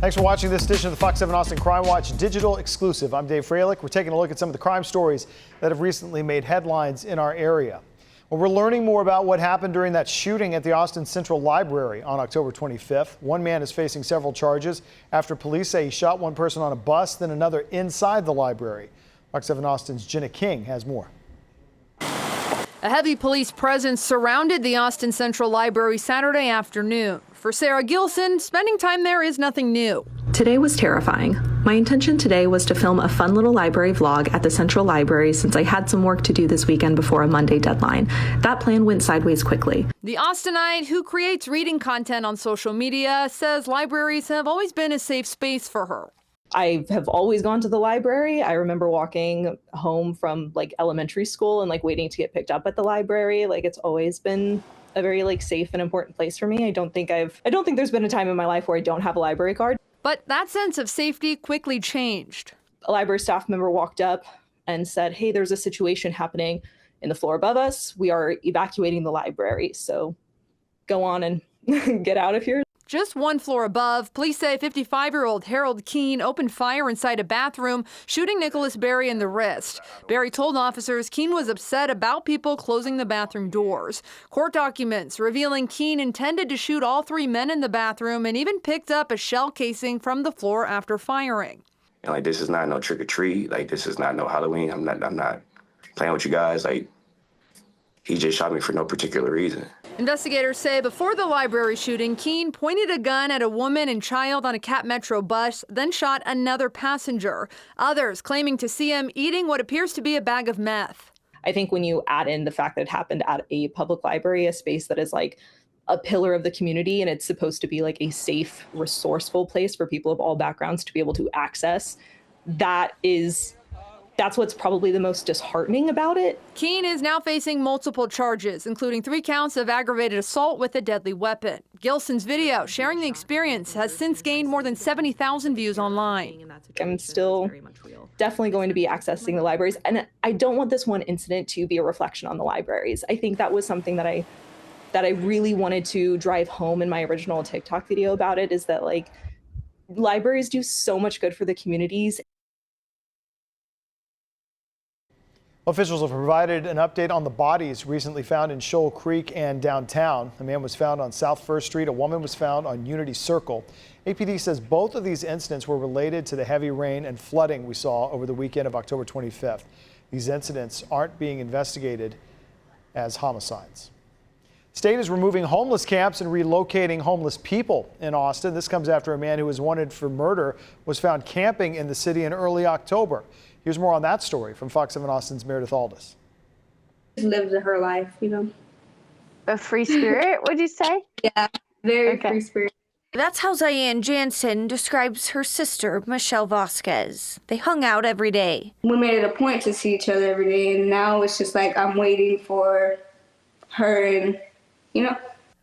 Thanks for watching this edition of the Fox 7 Austin Crime Watch digital exclusive. I'm Dave Froehlich. We're taking a look at some of the crime stories that have recently made headlines in our area. Well, we're learning more about what happened during that shooting at the Austin Central Library on October 25th. One man is facing several charges after police say he shot one person on a bus, then another inside the library. Fox 7 Austin's Jenna King has more. A heavy police presence surrounded the Austin Central Library Saturday afternoon. For Sarah Gilson, spending time there is nothing new. Today was terrifying. My intention today was to film a fun little library vlog at the Central Library since I had some work to do this weekend before a Monday deadline. That plan went sideways quickly. The Austinite, who creates reading content on social media, says libraries have always been a safe space for her. I have always gone to the library. I remember walking home from elementary school and waiting to get picked up at the library. It's always been a very safe and important place for me. I don't think there's been a time in my life where I don't have a library card. But that sense of safety quickly changed. A library staff member walked up and said, "Hey, there's a situation happening in the floor above us. We are evacuating the library. So go on and get out of here." Just one floor above, police say 55-year-old Harold Keene opened fire inside a bathroom, shooting Nicholas Berry in the wrist. Berry told officers Keene was upset about people closing the bathroom doors. Court documents revealing Keene intended to shoot all three men in the bathroom and even picked up a shell casing from the floor after firing. And this is not no trick or treat. This is not no Halloween. I'm not playing with you guys. He just shot me for no particular reason. Investigators say before the library shooting, Keene pointed a gun at a woman and child on a Cap Metro bus, then shot another passenger. Others claiming to see him eating what appears to be a bag of meth. I think when you add in the fact that it happened at a public library, a space that is a pillar of the community, and it's supposed to be a safe, resourceful place for people of all backgrounds to be able to access, that's what's probably the most disheartening about it. Keene is now facing multiple charges, including 3 counts of aggravated assault with a deadly weapon. Gilson's video sharing the experience has since gained more than 70,000 views online. I'm still definitely going to be accessing the libraries, and I don't want this one incident to be a reflection on the libraries. I think that was something that I really wanted to drive home in my original TikTok video about it, is that libraries do so much good for the communities. Officials have provided an update on the bodies recently found in Shoal Creek and downtown. A man was found on South First Street. A woman was found on Unity Circle. APD says both of these incidents were related to the heavy rain and flooding we saw over the weekend of October 25th. These incidents aren't being investigated as homicides. State is removing homeless camps and relocating homeless people in Austin. This comes after a man who was wanted for murder was found camping in the city in early October. Here's more on that story from Fox 7 Austin's Meredith Aldis. Lives her life, A free spirit, would you say? Yeah, very free spirit. That's how Diane Jansen describes her sister, Michelle Vasquez. They hung out every day. We made it a point to see each other every day, and now it's just I'm waiting for her and,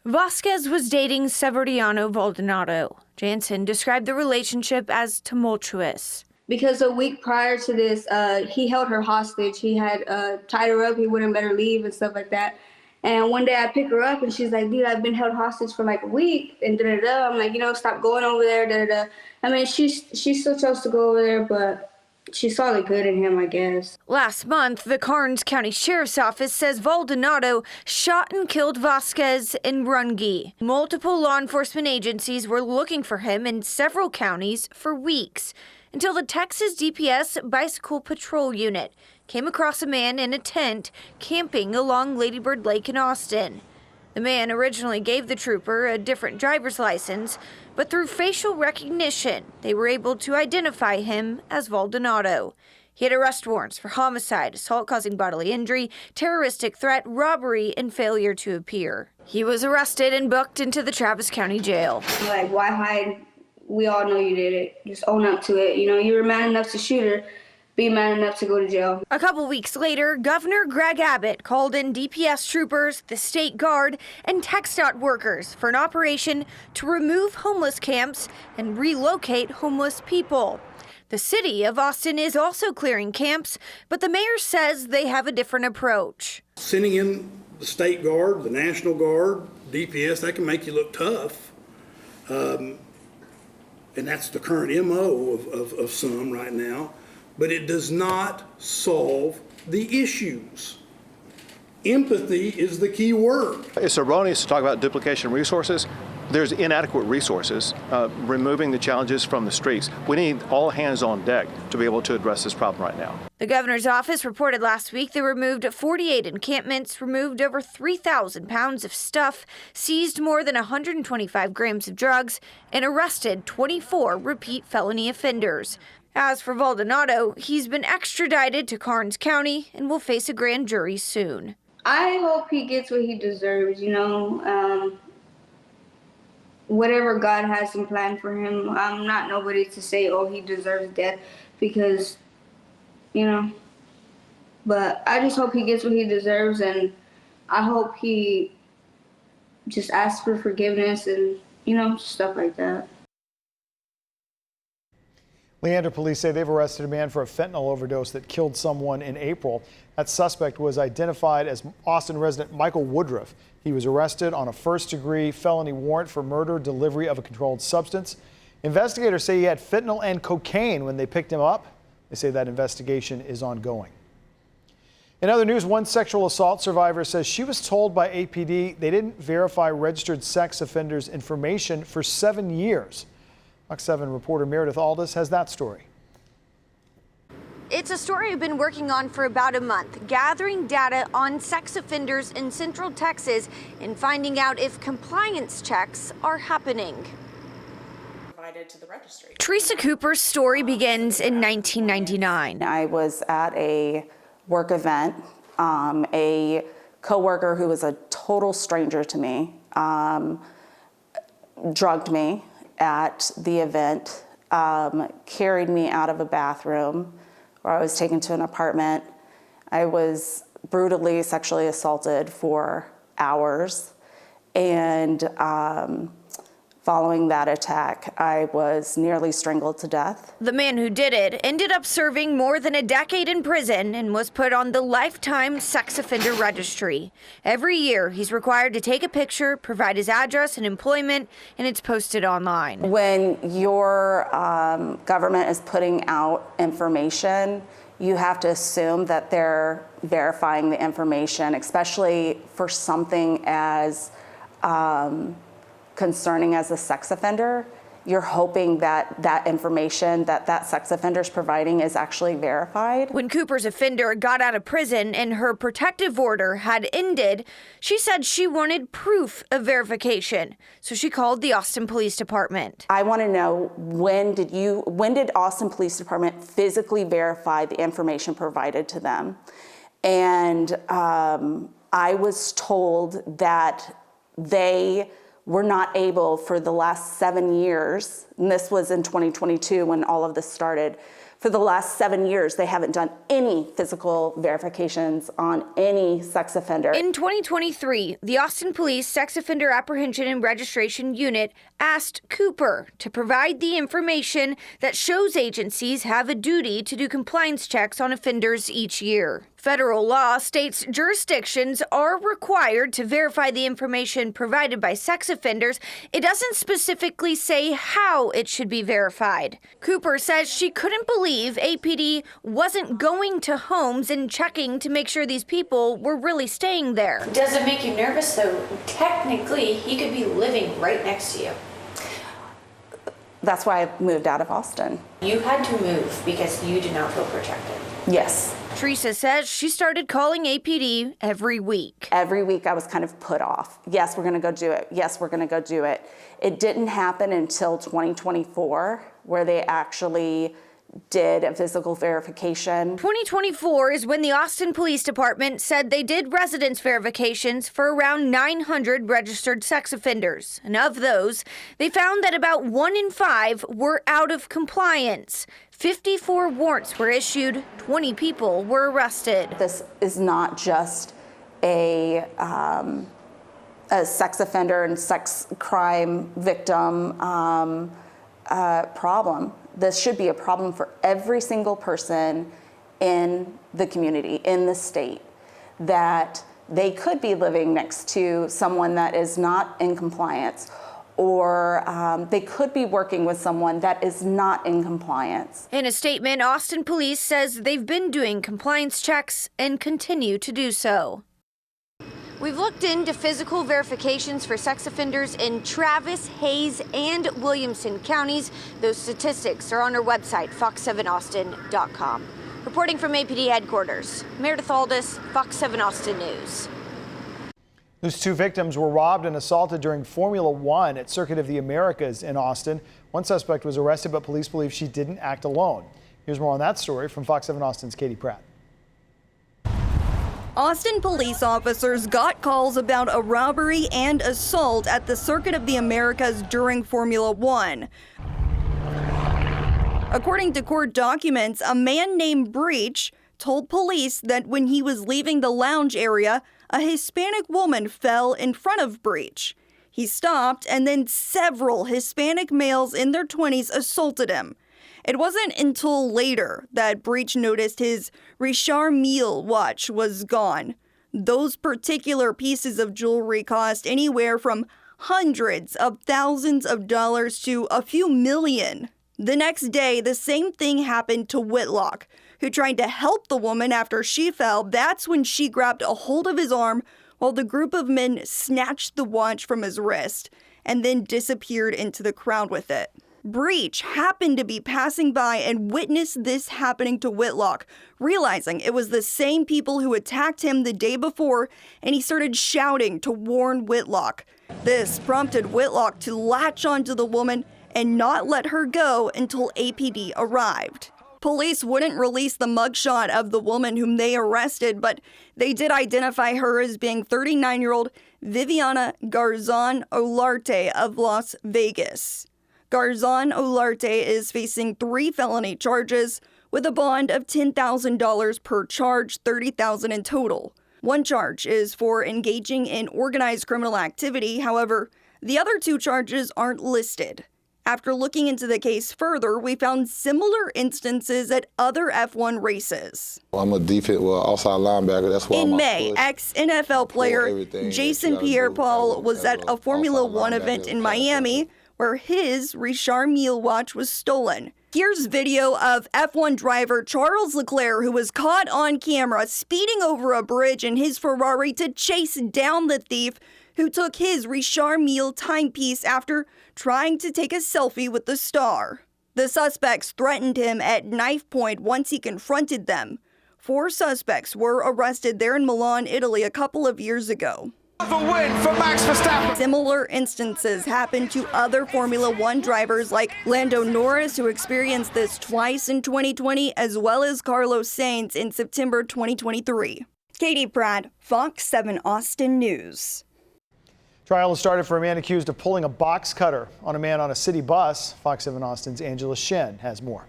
Vasquez was dating Severiano Valdonato. Jansen described the relationship as tumultuous. Because a week prior to this, he held her hostage. He had tied her up. He wouldn't let her leave and stuff like that. And one day I pick her up and she's like, "Dude, I've been held hostage for a week." And da-da-da. I'm like, stop going over there. Da-da-da. I mean, she still chose to go over there, but she saw the good in him, I guess. Last month, the Karnes County Sheriff's Office says Valdonato shot and killed Vasquez in Runge. Multiple law enforcement agencies were looking for him in several counties for weeks, until the Texas DPS Bicycle Patrol Unit came across a man in a tent camping along Lady Bird Lake in Austin. The man originally gave the trooper a different driver's license, but through facial recognition, they were able to identify him as Valdonato. He had arrest warrants for homicide, assault causing bodily injury, terroristic threat, robbery, and failure to appear. He was arrested and booked into the Travis County Jail. Why hide? We all know you did it. Just own up to it. You were man enough to shoot her. Be man enough to go to jail. A couple weeks later, Governor Greg Abbott called in DPS troopers, the state guard, and TxDOT workers for an operation to remove homeless camps and relocate homeless people. The city of Austin is also clearing camps, but the mayor says they have a different approach. Sending in the state guard, the National Guard, DPS, that can make you look tough. and that's the current MO of some right now, but it does not solve the issues. Empathy is the key word. It's erroneous to talk about duplication of resources. There's inadequate resources. Removing the challenges from the streets. We need all hands on deck to be able to address this problem right now. The governor's office reported last week they removed 48 encampments, removed over 3,000 pounds of stuff, seized more than 125 grams of drugs, and arrested 24 repeat felony offenders. As for Valdonato, he's been extradited to Karnes County and will face a grand jury soon. I hope he gets what he deserves, whatever God has in plan for him. I'm not nobody to say, oh, he deserves death, because, but I just hope he gets what he deserves, and I hope he just asks for forgiveness and, stuff like that. Leander police say they've arrested a man for a fentanyl overdose that killed someone in April. That suspect was identified as Austin resident Michael Woodruff. He was arrested on a first-degree felony warrant for murder, delivery of a controlled substance. Investigators say he had fentanyl and cocaine when they picked him up. They say that investigation is ongoing. In other news, one sexual assault survivor says she was told by APD they didn't verify registered sex offenders' information for 7 years. Fox 7 reporter Meredith Aldis has that story. It's a story I've been working on for about a month, gathering data on sex offenders in Central Texas and finding out if compliance checks are happening. To the registry. Teresa Cooper's story begins in 1999. I was at a work event. A coworker who was a total stranger to me drugged me at the event, carried me out of a bathroom where I was taken to an apartment. I was brutally sexually assaulted for hours, and following that attack, I was nearly strangled to death. The man who did it ended up serving more than a decade in prison and was put on the lifetime sex offender registry. Every year, he's required to take a picture, provide his address and employment, and it's posted online. When your government is putting out information, you have to assume that they're verifying the information, especially for something as concerning as a sex offender. You're hoping that that information that sex offender is providing is actually verified. When Cooper's offender got out of prison and her protective order had ended, she said she wanted proof of verification. So she called the Austin Police Department. I want to know, when did Austin Police Department physically verify the information provided to them? And I was told that they were not able for the last 7 years, and this was in 2022 when all of this started, for the last 7 years, they haven't done any physical verifications on any sex offender. In 2023, the Austin Police Sex Offender Apprehension and Registration Unit asked Cooper to provide the information that shows agencies have a duty to do compliance checks on offenders each year. Federal law states jurisdictions are required to verify the information provided by sex offenders. It doesn't specifically say how it should be verified. Cooper says she couldn't believe APD wasn't going to homes and checking to make sure these people were really staying there. Does it make you nervous, though? Technically, he could be living right next to you. That's why I moved out of Austin. You had to move because you did not feel protected. Yes. Teresa says she started calling APD every week. Every week I was kind of put off. Yes, we're going to go do it. Yes, we're going to go do it. It didn't happen until 2024, where they actually did a physical verification. 2024 is when the Austin Police Department said they did residence verifications for around 900 registered sex offenders. And of those, they found that about 1 in 5 were out of compliance. 54 warrants were issued, 20 people were arrested. This is not just a sex offender and sex crime victim problem. This should be a problem for every single person in the community, in the state, that they could be living next to someone that is not in compliance, or they could be working with someone that is not in compliance. In a statement, Austin Police says they've been doing compliance checks and continue to do so. We've looked into physical verifications for sex offenders in Travis, Hayes, and Williamson counties. Those statistics are on our website, fox7austin.com. Reporting from APD headquarters, Meredith Aldis, Fox 7 Austin News. Those two victims were robbed and assaulted during Formula One at Circuit of the Americas in Austin. One suspect was arrested, but police believe she didn't act alone. Here's more on that story from Fox 7 Austin's Katie Pratt. Austin police officers got calls about a robbery and assault at the Circuit of the Americas during Formula One. According to court documents, a man named Breach told police that when he was leaving the lounge area, a Hispanic woman fell in front of Breach. He stopped, and then several Hispanic males in their 20s assaulted him. It wasn't until later that Breach noticed his Richard Mille watch was gone. Those particular pieces of jewelry cost anywhere from hundreds of thousands of dollars to a few million. The next day, the same thing happened to Whitlock, who tried to help the woman after she fell. That's when she grabbed a hold of his arm while the group of men snatched the watch from his wrist and then disappeared into the crowd with it. Breach happened to be passing by and witnessed this happening to Whitlock, realizing it was the same people who attacked him the day before, and he started shouting to warn Whitlock. This prompted Whitlock to latch onto the woman and not let her go until APD arrived. Police wouldn't release the mugshot of the woman whom they arrested, but they did identify her as being 39-year-old Viviana Garzon Olarte of Las Vegas. Garzon Olarte is facing 3 felony charges with a bond of $10,000 per charge, $30,000 in total. One charge is for engaging in organized criminal activity. However, the other 2 charges aren't listed. After looking into the case further, we found similar instances at other F1 races. I'm a outside linebacker. That's why in May, ex-NFL player Jason Pierre-Paul was at a Formula One event in Miami where his Richard Mille watch was stolen. Here's video of F1 driver Charles Leclerc, who was caught on camera speeding over a bridge in his Ferrari to chase down the thief who took his Richard Mille timepiece after trying to take a selfie with the star. The suspects threatened him at knife point once he confronted them. 4 suspects were arrested there in Milan, Italy a couple of years ago. A win for Max Verstappen. Similar instances happened to other Formula One drivers like Lando Norris, who experienced this twice in 2020, as well as Carlos Sainz in September 2023. Katie Pratt, Fox 7 Austin News. Trial has started for a man accused of pulling a box cutter on a man on a city bus. Fox 7 Austin's Angela Shin has more.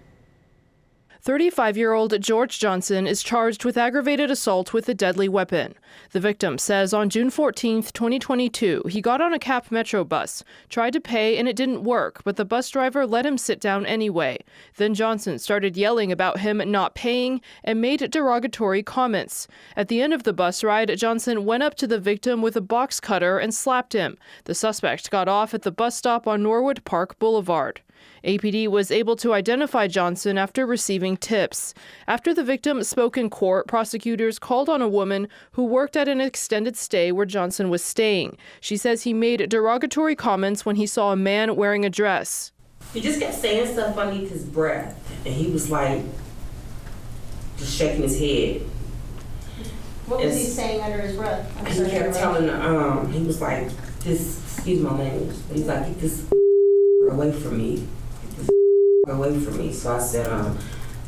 35-year-old George Johnson is charged with aggravated assault with a deadly weapon. The victim says on June 14, 2022, he got on a CAP Metro bus, tried to pay and it didn't work, but the bus driver let him sit down anyway. Then Johnson started yelling about him not paying and made derogatory comments. At the end of the bus ride, Johnson went up to the victim with a box cutter and slapped him. The suspect got off at the bus stop on Norwood Park Boulevard. APD was able to identify Johnson after receiving tips. After the victim spoke in court, prosecutors called on a woman who worked at an extended stay where Johnson was staying. She says he made derogatory comments when he saw a man wearing a dress. He just kept saying stuff underneath his breath, and he was like, just shaking his head. What was he saying under his breath? He kept telling her, he was like, this, excuse my language, he's like, get this away from me. Away from me. So I said,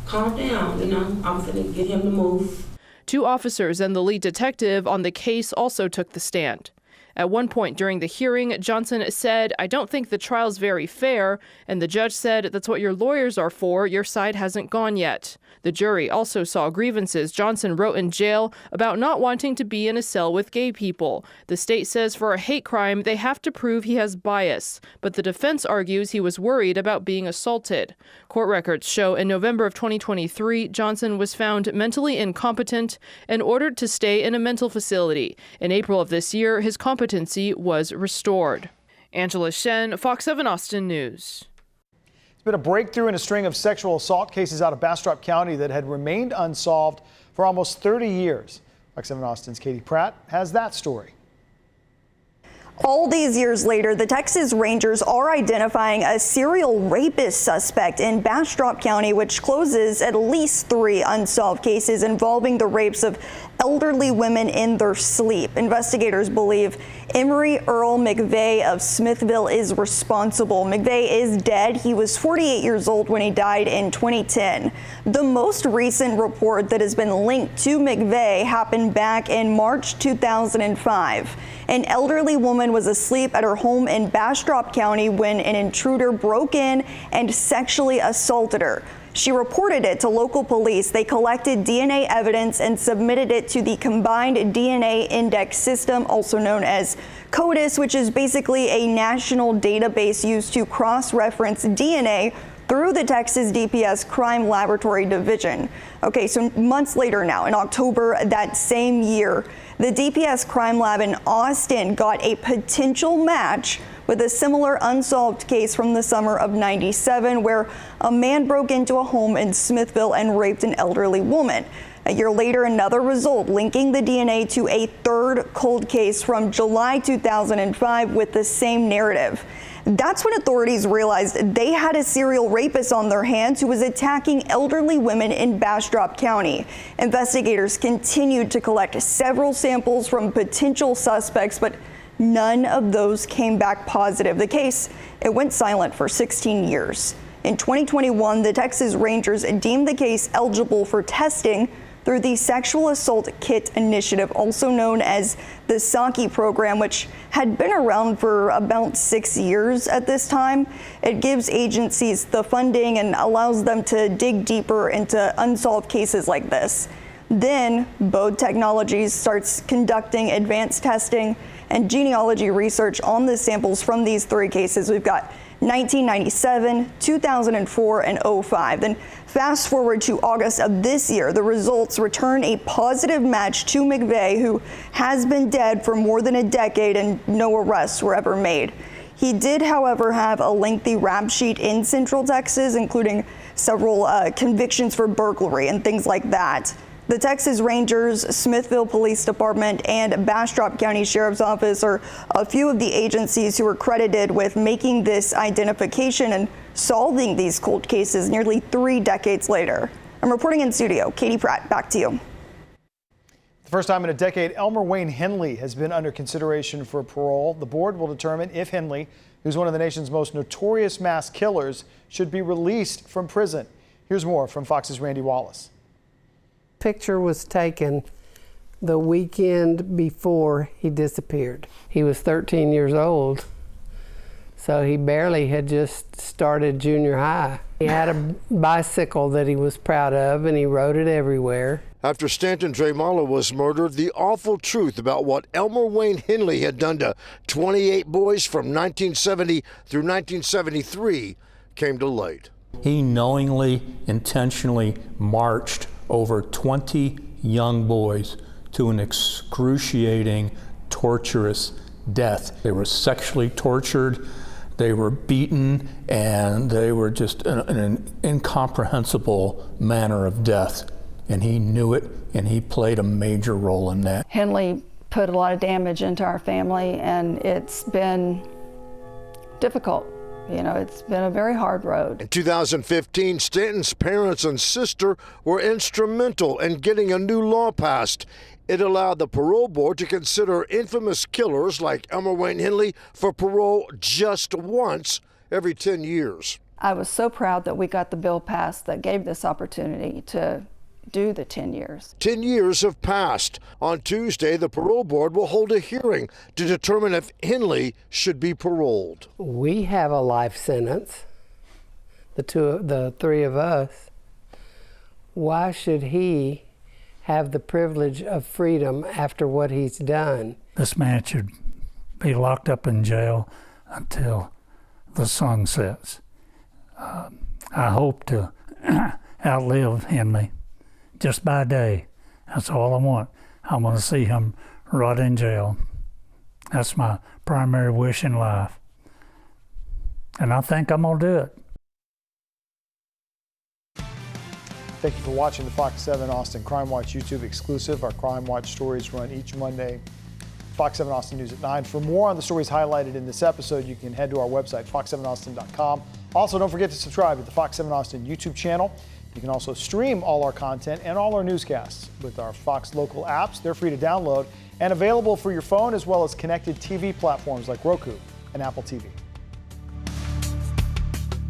calm down, I'm gonna get him to move. 2 officers and the lead detective on the case also took the stand. At one point during the hearing, Johnson said, "I don't think the trial's very fair," and the judge said, "That's what your lawyers are for, your side hasn't gone yet." The jury also saw grievances Johnson wrote in jail about not wanting to be in a cell with gay people. The state says for a hate crime, they have to prove he has bias, but the defense argues he was worried about being assaulted. Court records show in November of 2023, Johnson was found mentally incompetent and ordered to stay in a mental facility. In April of this year, his competency was restored. Angela Shen, Fox 7 Austin News. It's been a breakthrough in a string of sexual assault cases out of Bastrop County that had remained unsolved for almost 30 years. Fox 7 Austin's Katie Pratt has that story. All these years later, the Texas Rangers are identifying a serial rapist suspect in Bastrop County, which closes at least 3 unsolved cases involving the rapes of elderly women in their sleep. Investigators believe Emery Earl McVeigh of Smithville is responsible. McVeigh is dead. He was 48 years old when he died in 2010. The most recent report that has been linked to McVeigh happened back in March 2005. An elderly woman was asleep at her home in Bastrop County when an intruder broke in and sexually assaulted her. She reported it to local police. They collected DNA evidence and submitted it to the Combined DNA Index System, also known as CODIS, which is basically a national database used to cross-reference DNA through the Texas DPS Crime Laboratory Division. Okay, so months later now, in October that same year, the DPS Crime Lab in Austin got a potential match with a similar unsolved case from the summer of '97, where a man broke into a home in Smithville and raped an elderly woman. A year later, another result linking the DNA to a third cold case from July 2005 with the same narrative. That's when authorities realized they had a serial rapist on their hands who was attacking elderly women in Bastrop County. Investigators continued to collect several samples from potential suspects, but none of those came back positive. The case, it went silent for 16 years. In 2021, the Texas Rangers deemed the case eligible for testing through the Sexual Assault Kit Initiative, also known as the SAKI program, which had been around for about 6 years at this time. It gives agencies the funding and allows them to dig deeper into unsolved cases like this. Then, Bode Technologies starts conducting advanced testing and genealogy research on the samples from these 3 cases. We've got 1997, 2004, and 05. Then fast forward to August of this year, the results return a positive match to McVeigh, who has been dead for more than a decade and no arrests were ever made. He did, however, have a lengthy rap sheet in Central Texas, including several convictions for burglary and things like that. The Texas Rangers, Smithville Police Department, and Bastrop County Sheriff's Office are a few of the agencies who are credited with making this identification and solving these cold cases nearly 3 decades later. I'm reporting in studio. Katie Pratt, back to you. The first time in a decade, Elmer Wayne Henley has been under consideration for parole. The board will determine if Henley, who's one of the nation's most notorious mass killers, should be released from prison. Here's more from Fox's Randy Wallace. Picture was taken the weekend before he disappeared. He was 13 years old, so he barely had just started junior high. He had a bicycle that he was proud of, and he rode it everywhere. After Stanton Draymala was murdered, the awful truth about what Elmer Wayne Henley had done to 28 boys from 1970 through 1973 came to light. He knowingly, intentionally marched over 20 young boys to an excruciating, torturous death. They were sexually tortured, they were beaten, and they were just in an incomprehensible manner of death. And he knew it, and he played a major role in that. Henley put a lot of damage into our family, and it's been difficult. You know, it's been a very hard road. In 2015, Stanton's parents and sister were instrumental in getting a new law passed. It allowed the parole board to consider infamous killers like Elmer Wayne Henley for parole just once every 10 years. I was so proud that we got the bill passed that gave this opportunity to do the 10 years. 10 years have passed. On Tuesday, the parole board will hold a hearing to determine if Henley should be paroled. We have a life sentence, the 3 of us. Why should he have the privilege of freedom after what he's done? This man should be locked up in jail until the sun sets. I hope to outlive Henley. Just by a day. That's all I want. I want to see him rot in jail. That's my primary wish in life. And I think I'm going to do it. Thank you for watching the Fox 7 Austin Crime Watch YouTube exclusive. Our Crime Watch stories run each Monday. Fox 7 Austin News at 9. For more on the stories highlighted in this episode, you can head to our website, fox7austin.com. Also, don't forget to subscribe to the Fox 7 Austin YouTube channel. You can also stream all our content and all our newscasts with our Fox local apps. They're free to download and available for your phone, as well as connected TV platforms like Roku and Apple TV.